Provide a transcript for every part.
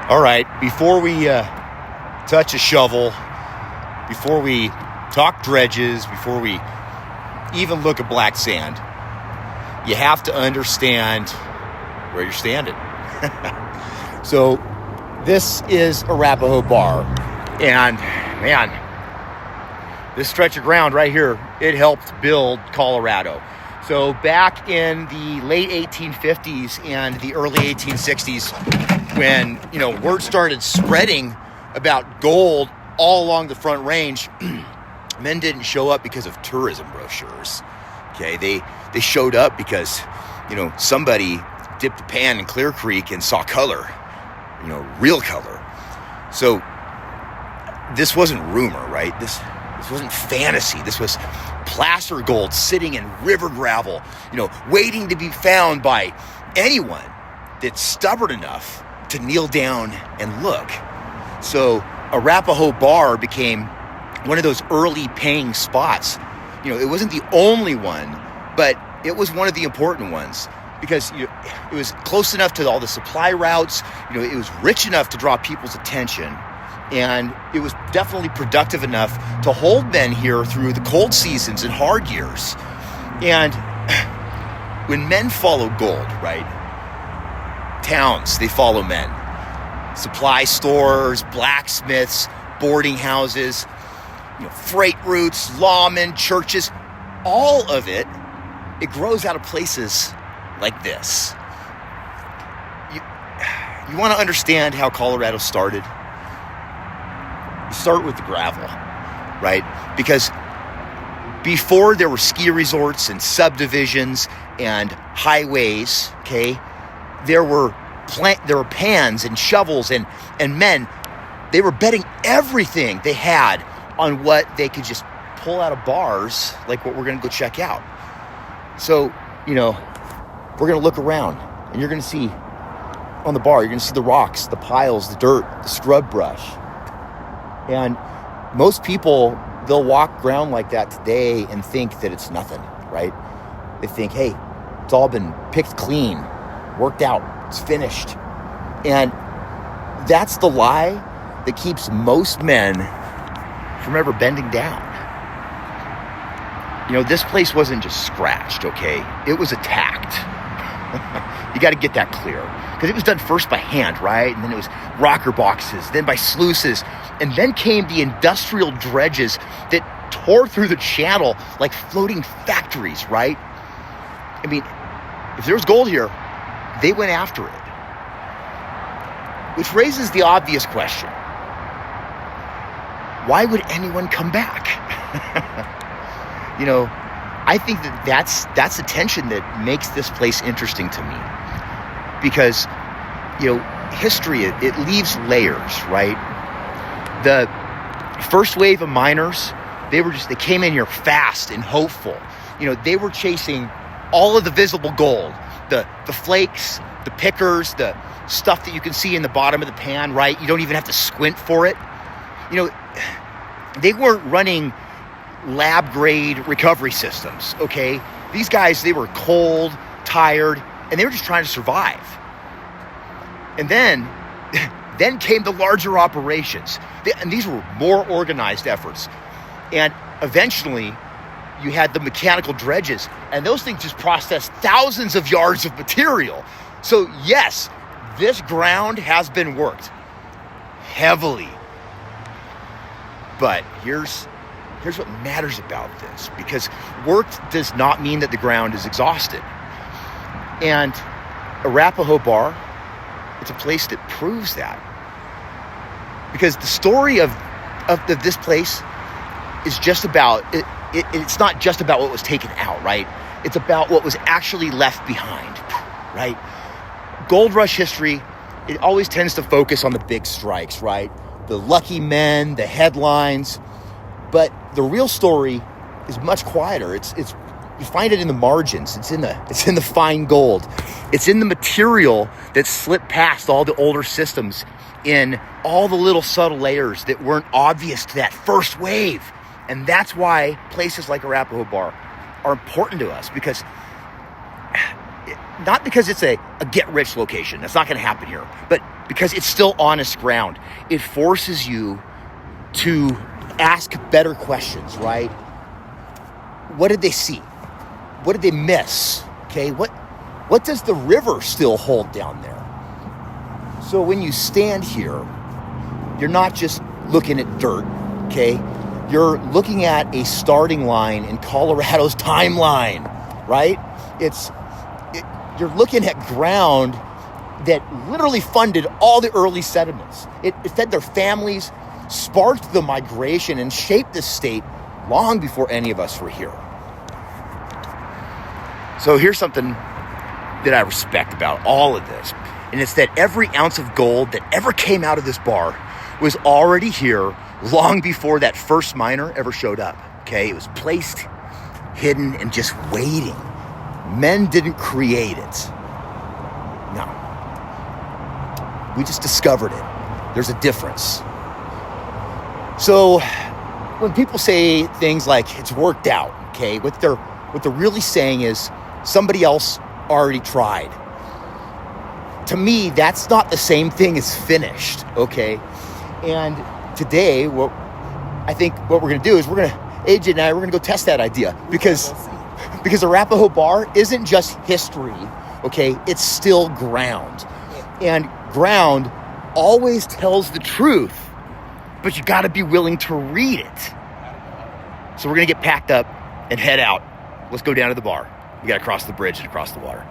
All right, before we touch a shovel, before we talk dredges, before we even look at black sand, you have to understand where you're standing. So this is Arapahoe Bar, and man, this stretch of ground right here, it helped build Colorado. So back in the late 1850s and the early 1860s, when, word started spreading about gold all along the Front Range, men didn't show up because of tourism brochures. Okay, they showed up because, somebody dipped a pan in Clear Creek and saw color, real color. So this wasn't rumor, right? This wasn't fantasy. This was placer gold sitting in river gravel, waiting to be found by anyone that's stubborn enough to kneel down and look. So Arapahoe Bar became one of those early paying spots. It wasn't the only one, but it was one of the important ones because it was close enough to all the supply routes. It was rich enough to draw people's attention. And it was definitely productive enough to hold men here through the cold seasons and hard years. And when men follow gold, right? Towns, they follow men. Supply stores, blacksmiths, boarding houses, freight routes, lawmen, churches, all of it grows out of places like this. You want to understand how Colorado started? You start with the gravel, right? Because before there were ski resorts and subdivisions and highways, okay, there were pans and shovels and men. They were betting everything they had on what they could just pull out of bars, like what we're going to go check out. So, we're going to look around, and you're going to see on the bar, you're going to see the rocks, the piles, the dirt, the scrub brush. And most people, they'll walk ground like that today and think that it's nothing, right? They think, hey, it's all been picked clean, worked out, it's finished. And that's the lie that keeps most men from ever bending down. This place wasn't just scratched, okay? It was attacked. You got to get that clear. Because it was done first by hand, right? And then it was rocker boxes, then by sluices. And then came the industrial dredges that tore through the channel like floating factories, right? I mean, if there was gold here, they went after it. Which raises the obvious question. Why would anyone come back? I think that's the tension that makes this place interesting to me. Because, history, it leaves layers, right? The first wave of miners, they came in here fast and hopeful. They were chasing all of the visible gold, the flakes, the pickers, the stuff that you can see in the bottom of the pan, right? You don't even have to squint for it. They weren't running lab grade recovery systems, okay? These guys, they were cold, tired, and they were just trying to survive. And then came the larger operations. And these were more organized efforts. And eventually, you had the mechanical dredges, and those things just processed thousands of yards of material. So yes, this ground has been worked heavily. But here's what matters about this, because worked does not mean that the ground is exhausted. And Arapahoe Bar, it's a place that proves that. Because the story of this place is just about, it's not just about what was taken out, right? It's about what was actually left behind, right? Gold rush history, it always tends to focus on the big strikes, right? The lucky men, the headlines. But the real story is much quieter. It's you find it in the margins. It's in the fine gold. It's in the material that slipped past all the older systems, in all the little subtle layers that weren't obvious to that first wave. And that's why places like Arapahoe Bar are important to us, because not because it's a get-rich location. That's not going to happen here. But because it's still honest ground. It forces you to ask better questions, right? What did they see? What did they miss? Okay, what does the river still hold down there? So when you stand here, you're not just looking at dirt, okay? You're looking at a starting line in Colorado's timeline, right? You're looking at ground that literally funded all the early settlements. It fed their families, sparked the migration, and shaped this state long before any of us were here. So here's something that I respect about all of this, and it's that every ounce of gold that ever came out of this bar was already here long before that first miner ever showed up, okay? It was placed, hidden, and just waiting. Men didn't create it. No. We just discovered it. There's a difference. So when people say things like it's worked out, okay, what they're really saying is somebody else already tried. To me, that's not the same thing as finished, okay? And today, I think what we're going to do is AJ and I, we're going to go test that idea because Arapahoe Bar isn't just history, okay? It's still ground. And ground always tells the truth, but you got to be willing to read it. So we're going to get packed up and head out. Let's go down to the bar. We got to cross the bridge and across the water.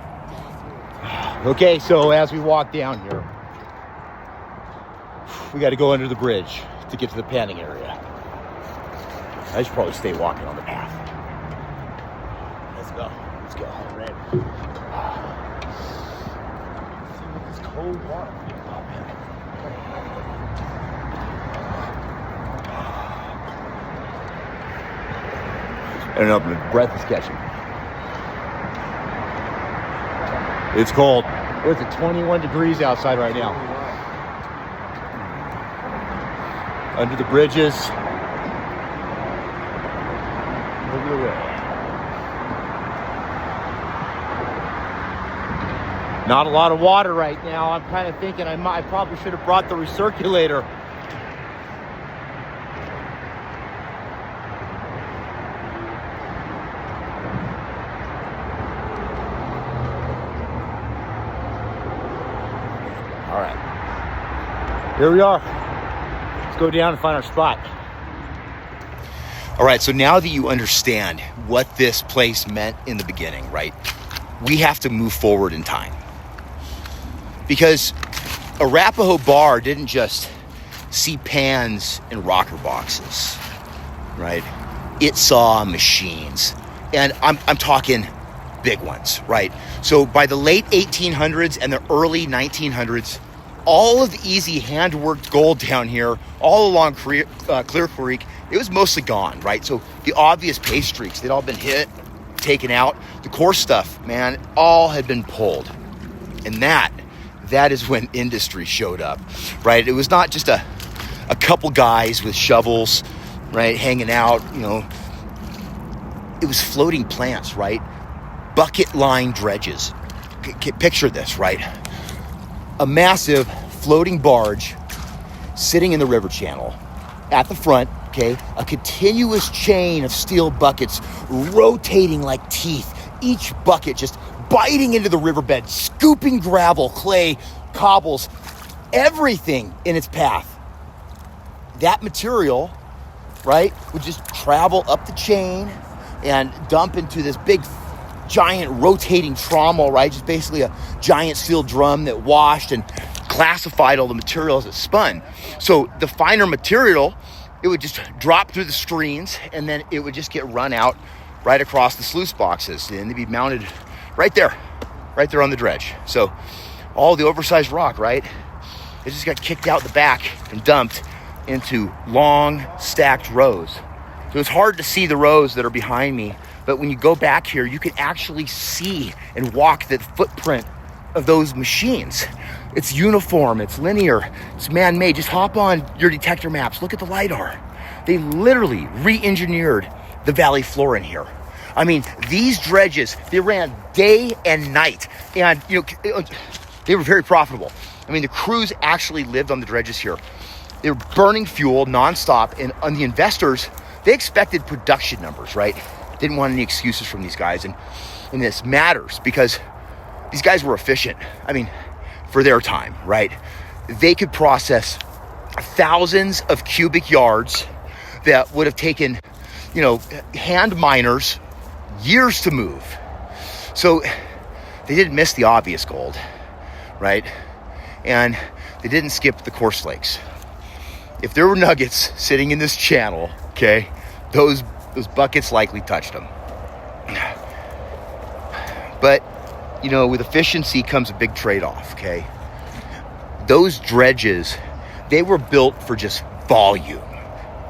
Okay, so as we walk down here, we got to go under the bridge to get to the panning area. I should probably stay walking on the path. Let's go. I'm ready. See this cold water. Oh, man. I don't know, my breath is catching. It's cold. It's at 21 degrees outside right now. Under the bridges. Over the way. Not a lot of water right now. I'm kind of thinking I probably should have brought the recirculator. All right, here we are. Let's go down and find our spot. All right, so now that you understand what this place meant in the beginning, right? We have to move forward in time. Because Arapahoe Bar didn't just see pans and rocker boxes, right? It saw machines. And I'm talking big ones, right? So by the late 1800s and the early 1900s, all of the easy hand-worked gold down here, all along Clear Creek, it was mostly gone, right? So the obvious pay streaks, they'd all been hit, taken out. The coarse stuff, man, all had been pulled. And that is when industry showed up, right? It was not just a couple guys with shovels, right, hanging out, you know. It was floating plants, right? Bucket line dredges. Picture this, right? A massive floating barge sitting in the river channel. At the front, okay, a continuous chain of steel buckets rotating like teeth. Each bucket just biting into the riverbed, scooping gravel, clay, cobbles, everything in its path. That material, right, would just travel up the chain and dump into this big, giant rotating trommel, right? Just basically a giant steel drum that washed and classified all the materials that spun. So the finer material, it would just drop through the screens and then it would just get run out right across the sluice boxes and they'd be mounted right there on the dredge. So all the oversized rock, right? It just got kicked out the back and dumped into long stacked rows. So it's hard to see the rows that are behind me, but when you go back here, you can actually see and walk the footprint of those machines. It's uniform, it's linear, it's man-made. Just hop on your detector maps, look at the LiDAR. They literally re-engineered the valley floor in here. I mean, these dredges, they ran day and night, and you know, they were very profitable. I mean, the crews actually lived on the dredges here. They were burning fuel nonstop, and on the investors, they expected production numbers, right? Didn't want any excuses from these guys, and this matters because these guys were efficient. I mean, for their time, right? They could process thousands of cubic yards that would have taken, hand miners years to move. So they didn't miss the obvious gold, right? And they didn't skip the coarse flakes. If there were nuggets sitting in this channel, okay, those buckets likely touched them. But, with efficiency comes a big trade-off, okay? Those dredges, they were built for just volume,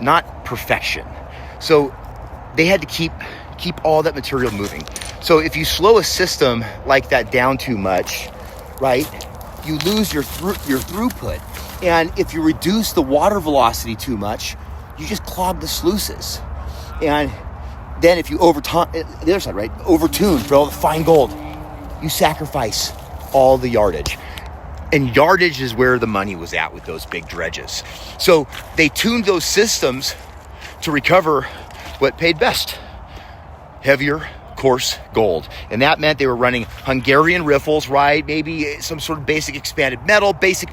not perfection. So they had to keep all that material moving. So if you slow a system like that down too much, right, you lose your throughput. And if you reduce the water velocity too much, you just clog the sluices. And then if you overtune for all the fine gold, you sacrifice all the yardage. And yardage is where the money was at with those big dredges. So they tuned those systems to recover what paid best: heavier, coarse gold. And that meant they were running Hungarian riffles, right? Maybe some sort of basic expanded metal, basic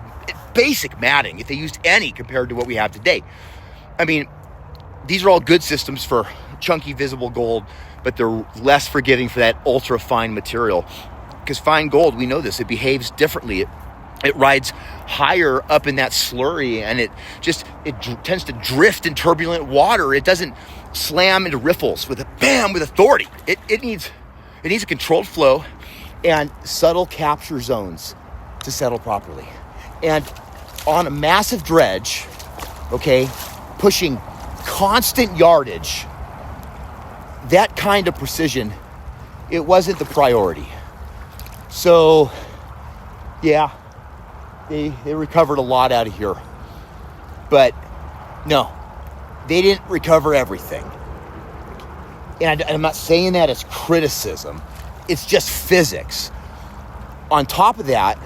matting, if they used any compared to what we have today. I mean, these are all good systems for chunky visible gold, but they're less forgiving for that ultra fine material. Because fine gold, we know this, it behaves differently. It rides higher up in that slurry, and it tends to drift in turbulent water. It doesn't slam into riffles with authority. It needs a controlled flow and subtle capture zones to settle properly. And on a massive dredge, okay, pushing constant yardage, that kind of precision, it wasn't the priority. So, yeah, they recovered a lot out of here. But no, they didn't recover everything. And I'm not saying that as criticism. It's just physics. On top of that,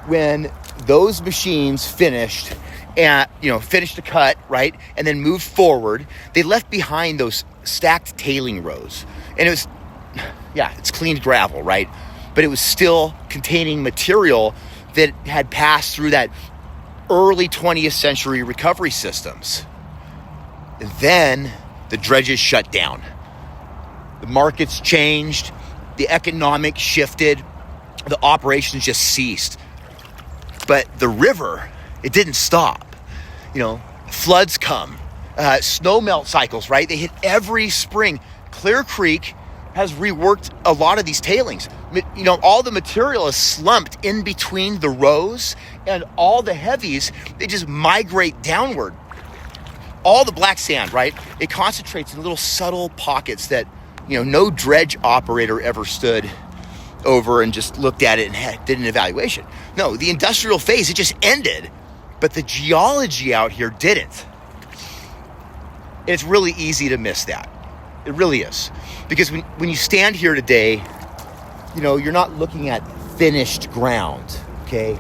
when those machines finished the cut, right, and then moved forward, they left behind those stacked tailing rows. And it's cleaned gravel, right? But it was still containing material that had passed through that early 20th century recovery systems. And then the dredges shut down. The markets changed, the economics shifted, the operations just ceased. But the river, it didn't stop. Floods come, snow melt cycles, right? They hit every spring. Clear Creek has reworked a lot of these tailings. All the material is slumped in between the rows, and all the heavies, they just migrate downward. All the black sand, right? It concentrates in little subtle pockets that, no dredge operator ever stood over and just looked at it and did an evaluation. No, the industrial phase, it just ended, but the geology out here didn't. It's really easy to miss that. It really is. Because when you stand here today, you're not looking at finished ground, okay?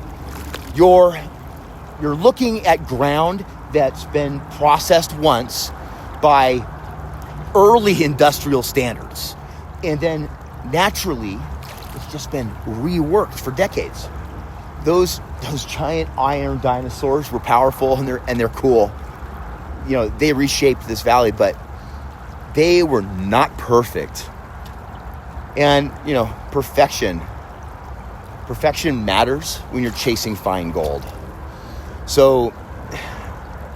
You're looking at ground that's been processed once by early industrial standards. And then naturally, it's just been reworked for decades. Those giant iron dinosaurs were powerful and they're cool. They reshaped this valley, but they were not perfect. And, perfection matters when you're chasing fine gold. So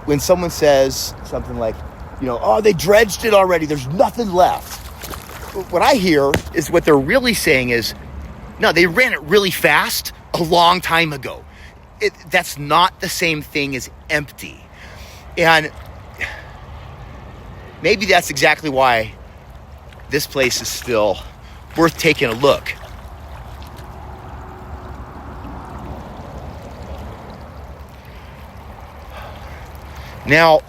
when someone says something like, they dredged it already, there's nothing left. What I hear is what they're really saying is, no, they ran it really fast a long time ago. That's not the same thing as empty. And maybe that's exactly why this place is still worth taking a look. Now,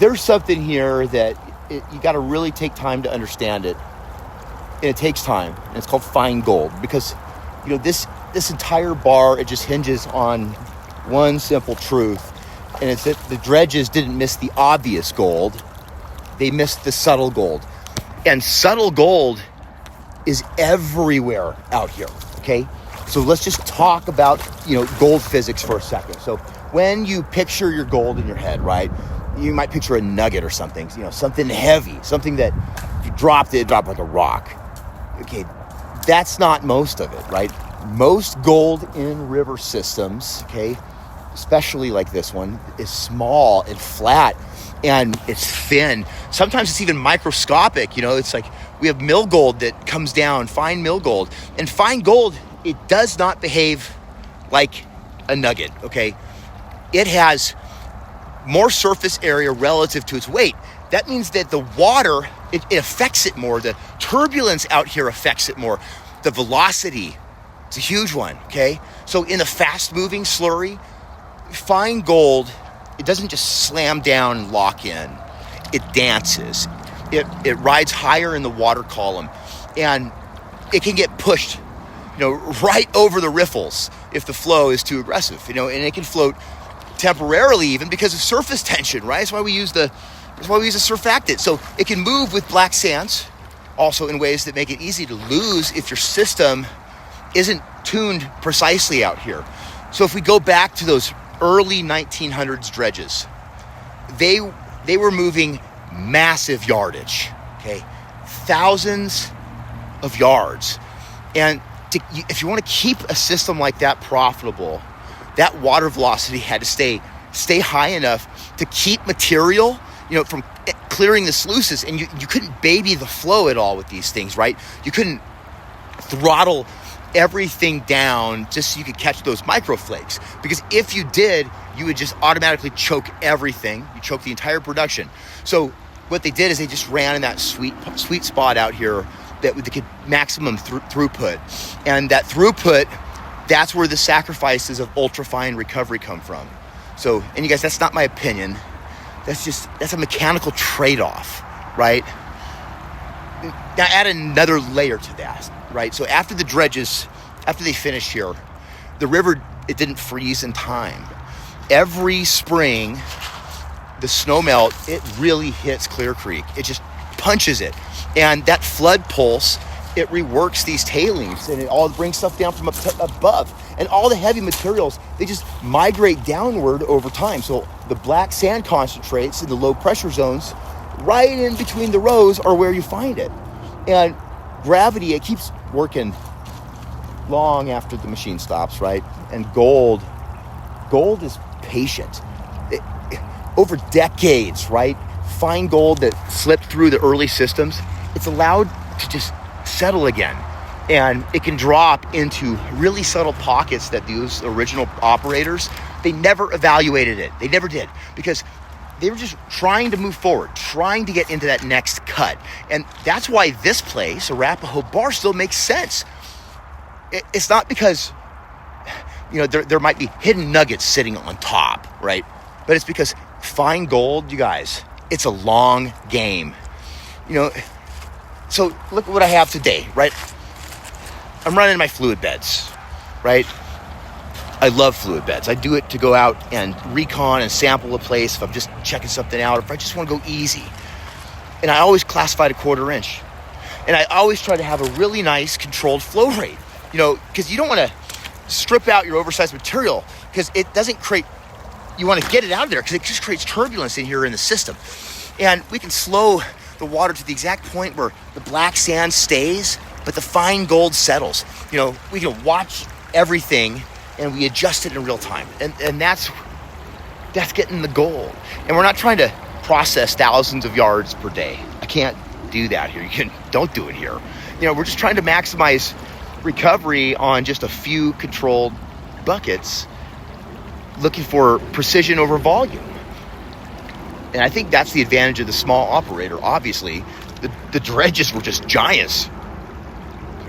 there's something here that you got to really take time to understand it. And it takes time. And it's called fine gold. Because, this this entire bar, it just hinges on one simple truth, and it's that the dredges didn't miss the obvious gold. They missed the subtle gold. And subtle gold is everywhere out here, okay? So let's just talk about, gold physics for a second. So when you picture your gold in your head, right, you might picture a nugget or something, something heavy, something that if you dropped it, it'd drop like a rock. Okay, that's not most of it, right? Most gold in river systems, okay, especially like this one, is small and flat, and it's thin. Sometimes it's even microscopic. It's like we have mill gold that comes down, fine mill gold. And fine gold, it does not behave like a nugget, okay? It has more surface area relative to its weight. That means that the water, it affects it more. The turbulence out here affects it more. The velocity, it's a huge one, okay? So in a fast-moving slurry, fine gold, it doesn't just slam down and lock in. It dances. It rides higher in the water column, and it can get pushed, right over the riffles if the flow is too aggressive, and it can float temporarily even because of surface tension, right? That's why we use a surfactant. So it can move with black sands, also in ways that make it easy to lose if your system isn't tuned precisely out here. So if we go back to those early 1900s dredges, they were moving massive yardage, okay? Thousands of yards. And if you want to keep a system like that profitable, that water velocity had to stay high enough to keep material, from clearing the sluices. And you couldn't baby the flow at all with these things, right? You couldn't throttle everything down just so you could catch those microflakes. Because if you did, you would just automatically choke everything. You choke the entire production. So what they did is they just ran in that sweet spot out here that they could maximum throughput. And that throughput, that's where the sacrifices of ultrafine recovery come from. So, and you guys, that's not my opinion. That's a mechanical trade-off, right? Now add another layer to that, right? So after the dredges, after they finish here, the river, it didn't freeze in time. Every spring, the snow melt, it really hits Clear Creek. It just punches it. And that flood pulse, it reworks these tailings, and it all brings stuff down from above. And all the heavy materials, they just migrate downward over time. So the black sand concentrates in the low pressure zones, right in between the rows, are where you find it. And gravity, it keeps working long after the machine stops, right? And gold is patient. Over decades, right? Fine gold that slipped through the early systems, it's allowed to just settle again. And it can drop into really subtle pockets that those original operators, they never evaluated it. They never did, because they were just trying to move forward, trying to get into that next cut. And that's why this place, Arapahoe Bar, still makes sense. It's not because, there might be hidden nuggets sitting on top, right? But it's because fine gold, you guys, it's a long game. So look at what I have today, right? I'm running my fluid beds, right? I love fluid beds. I do it to go out and recon and sample a place if I'm just checking something out, if I just want to go easy. And I always classify it 1/4 inch. And I always try to have a really nice controlled flow rate, because you don't want to strip out your oversized material, because it doesn't create, you want to get it out of there because it just creates turbulence in here in the system. And we can slow the water to the exact point where the black sand stays, but the fine gold settles. We can watch everything and we adjust it in real time. And that's getting the gold. And we're not trying to process thousands of yards per day. I can't do that here. Don't do it here. We're just trying to maximize recovery on just a few controlled buckets, looking for precision over volume. And I think that's the advantage of the small operator. Obviously, the dredges were just giants.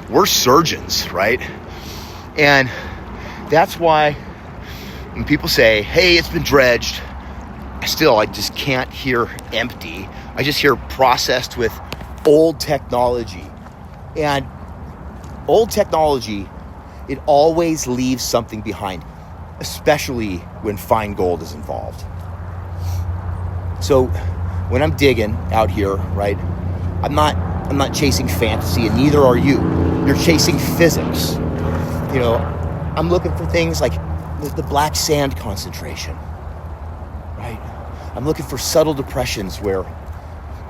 We're surgeons, right? And that's why when people say, hey, it's been dredged, I just can't hear empty. I just hear processed with old technology. And old technology It always leaves something behind, especially when fine gold is involved. So when I'm digging out here, right, I'm not chasing fantasy, and neither are you. You're chasing physics. You know, I'm looking for things like the black sand concentration, right? I'm looking for subtle depressions where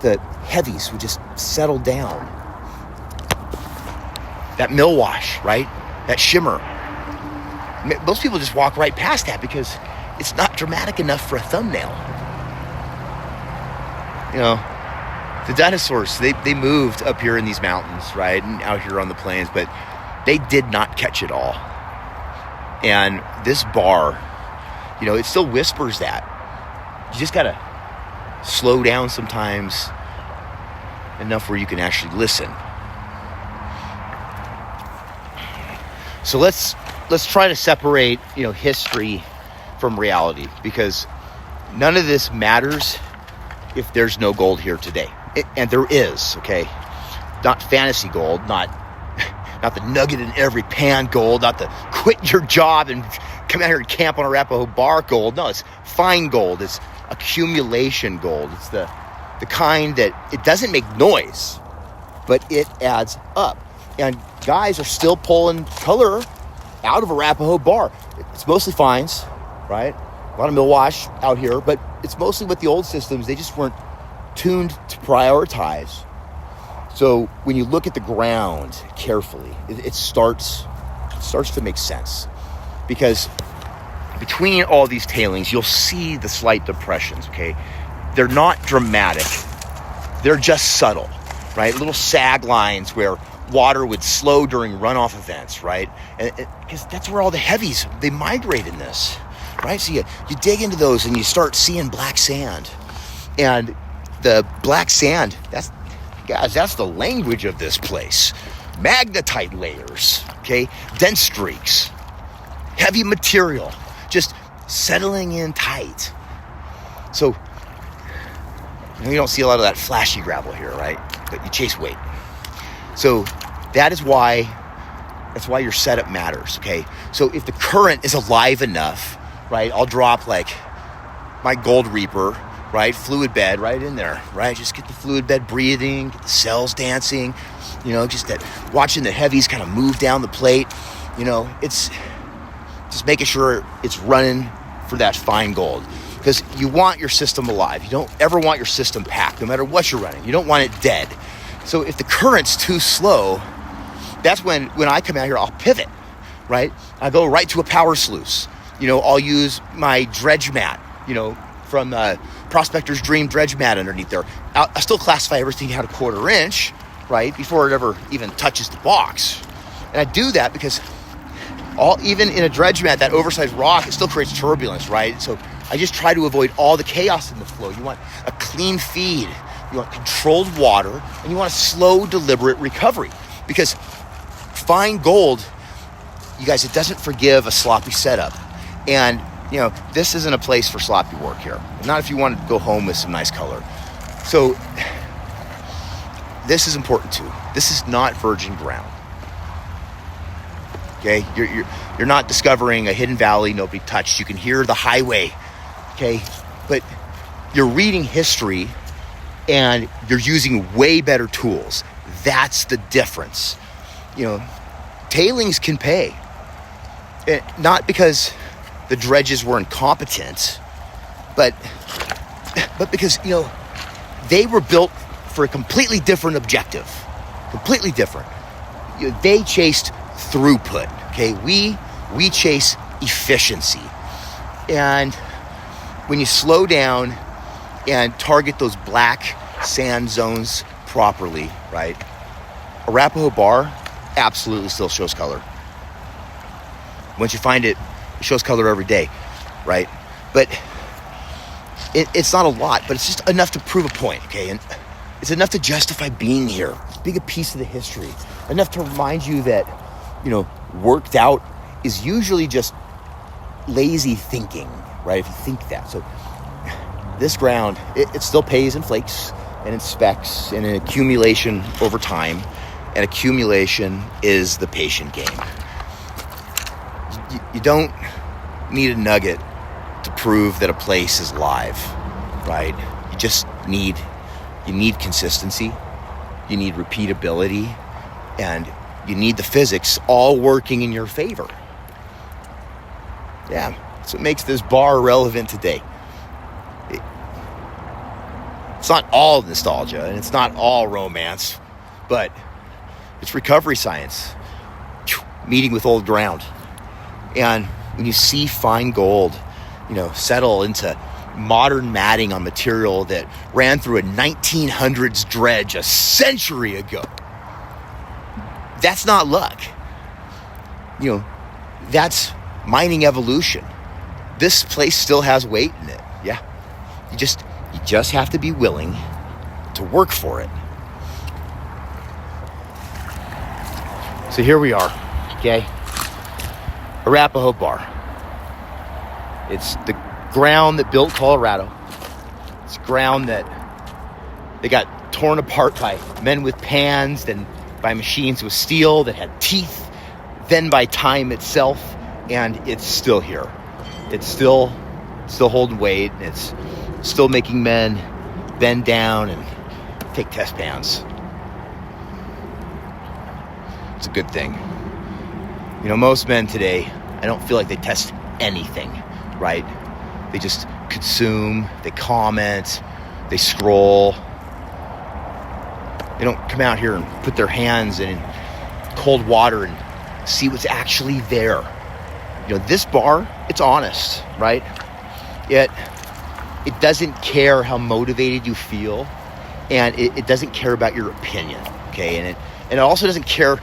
the heavies would just settle down. That mill wash, right? That shimmer. Most people just walk right past that because it's not dramatic enough for a thumbnail. You know, the dinosaurs, they moved up here in these mountains, right? And out here on the plains, but they did not catch it all. And this bar, you know, it still whispers that. You just gotta slow down sometimes enough where you can actually listen. So let's try to separate, you know, history from reality, because none of this matters if there's no gold here today. And there is, okay? Not fantasy gold, not the nugget in every pan gold, not the quit your job and come out here and camp on Arapahoe Bar gold. No, it's fine gold. It's accumulation gold. It's the kind that it doesn't make noise, but it adds up. And guys are still pulling color out of Arapahoe Bar. It's mostly fines, right? A lot of mill wash out here, but it's mostly with the old systems. They just weren't tuned to prioritize. So when you look at the ground carefully, it starts to make sense, because between all these tailings, you'll see the slight depressions, okay? They're not dramatic. They're just subtle, right? Little sag lines where water would slow during runoff events, right? And because that's where all the heavies, they migrate in this, right? So you dig into those and you start seeing black sand. And the black sand, that's the language of this place. Magnetite layers, okay? Dense streaks, heavy material, just settling in tight. So you don't see a lot of that flashy gravel here, right? But you chase weight. So that's why your setup matters, okay? So if the current is alive enough, right, I'll drop like my gold reaper, right, fluid bed right in there, right? Just get the fluid bed breathing, get the cells dancing, you know, just that watching the heavies kind of move down the plate, you know, it's just making sure it's running for that fine gold, because you want your system alive. You don't ever want your system packed, no matter what you're running. You don't want it dead. So if the current's too slow, that's when I come out here, I'll pivot, right? I go right to a power sluice. You know, I'll use my dredge mat, you know, from Prospector's Dream dredge mat underneath there. I still classify everything at a 1/4 inch, right, before it ever even touches the box. And I do that because even in a dredge mat, that oversized rock, it still creates turbulence, right? So I just try to avoid all the chaos in the flow. You want a clean feed, you want controlled water, and you want a slow, deliberate recovery. Because fine gold, you guys, it doesn't forgive a sloppy setup. And you know, this isn't a place for sloppy work here. Not if you want to go home with some nice color. So this is important too. This is not virgin ground. Okay, you're not discovering a hidden valley nobody touched. You can hear the highway. Okay, but you're reading history and you're using way better tools. That's the difference. You know, tailings can pay. Not because the dredges were incompetent, but because, you know, they were built for a completely different objective. Completely different. You know, they chased throughput, okay? We chase efficiency. And when you slow down and target those black sand zones properly, right? Arapahoe Bar absolutely still shows color. Once you find it, it shows color every day, right? But it's not a lot, but it's just enough to prove a point, okay? And it's enough to justify being here. It's being a piece of the history. Enough to remind you that, you know, worked out is usually just lazy thinking, right? If you think that. So this ground, it still pays in flakes and in specs and in accumulation over time. And accumulation is the patient game. you don't need a nugget to prove that a place is live, right? You need consistency, you need repeatability, and you need the physics all working in your favor. Yeah, that's what makes this bar relevant today. It's not all nostalgia and it's not all romance, but it's recovery science, meeting with old ground. And when you see fine gold, settle into modern matting on material that ran through a 1900s dredge a century ago, that's not luck. That's mining evolution. This place still has weight in it. Yeah. You just have to be willing to work for it. So here we are, okay? Arapahoe Bar. It's the ground that built Colorado. It's ground that they got torn apart by men with pans, then by machines with steel that had teeth, then by time itself, and it's still here. It's still holding weight, and it's still making men bend down and take test pans. It's a good thing. Most men today, I don't feel like they test anything, right? They just consume, they comment, they scroll. They don't come out here and put their hands in cold water and see what's actually there. This bar, it's honest, right? It doesn't care how motivated you feel, and it doesn't care about your opinion, okay? And it also doesn't care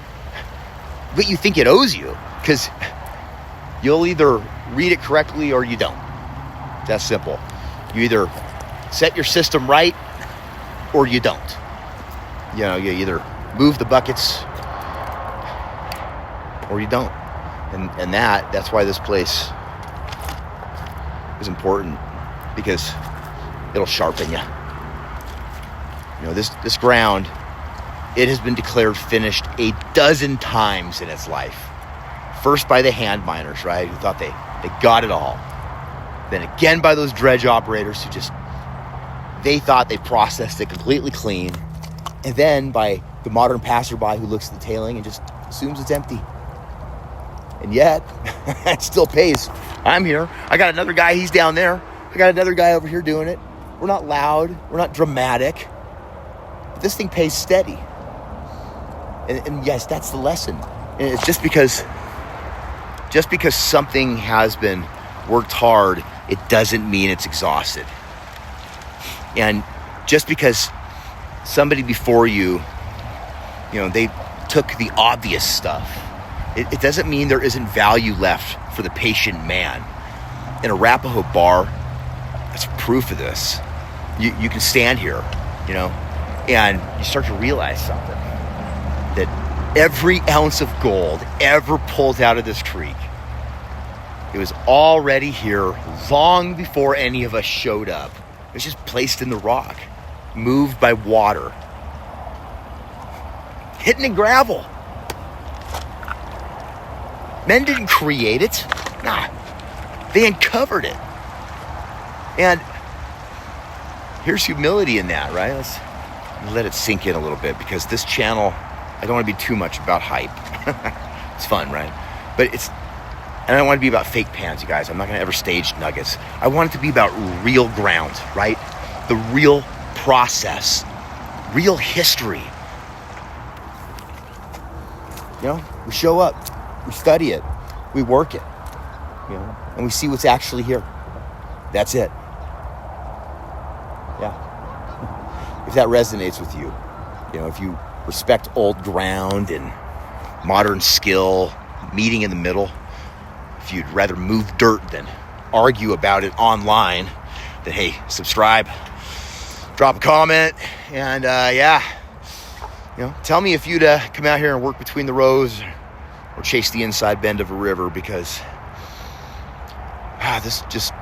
what you think it owes you, because you'll either read it correctly or you don't. That's simple. You either set your system right or you don't. You either move the buckets or you don't. And that's why this place is important, because it'll sharpen you. This ground, it has been declared finished a dozen times in its life. First by the hand miners, right, who thought they got it all. Then again by those dredge operators who they thought they processed it completely clean. And then by the modern passerby who looks at the tailing and just assumes it's empty. And yet, it still pays. I'm here. I got another guy, he's down there. I got another guy over here doing it. We're not loud. We're not dramatic. But this thing pays steady. And yes, that's the lesson. And it's just because something has been worked hard, it doesn't mean it's exhausted. And just because somebody before you, they took the obvious stuff, it doesn't mean there isn't value left for the patient man. In Arapahoe Bar, that's proof of this. You can stand here, and you start to realize something. That every ounce of gold ever pulled out of this creek, it was already here long before any of us showed up. It was just placed in the rock, moved by water, hidden in gravel. Men didn't create it. Nah, they uncovered it. And here's humility in that, right? Let's let it sink in a little bit, because this channel, I don't want to be too much about hype. It's fun, right? But and I don't want to be about fake pans, you guys. I'm not going to ever stage nuggets. I want it to be about real ground, right? The real process, real history. We show up, we study it, we work it, and we see what's actually here. That's it. Yeah. If that resonates with you, if you respect old ground and modern skill, meeting in the middle, if you'd rather move dirt than argue about it online, then hey, subscribe, drop a comment, and tell me if you'd come out here and work between the rows or chase the inside bend of a river, because this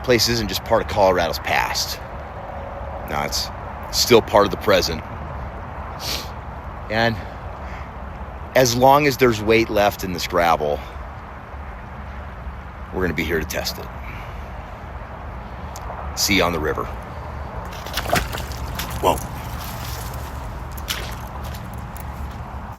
place isn't just part of Colorado's past. No, it's still part of the present. And as long as there's weight left in this gravel, we're going to be here to test it. See you on the river.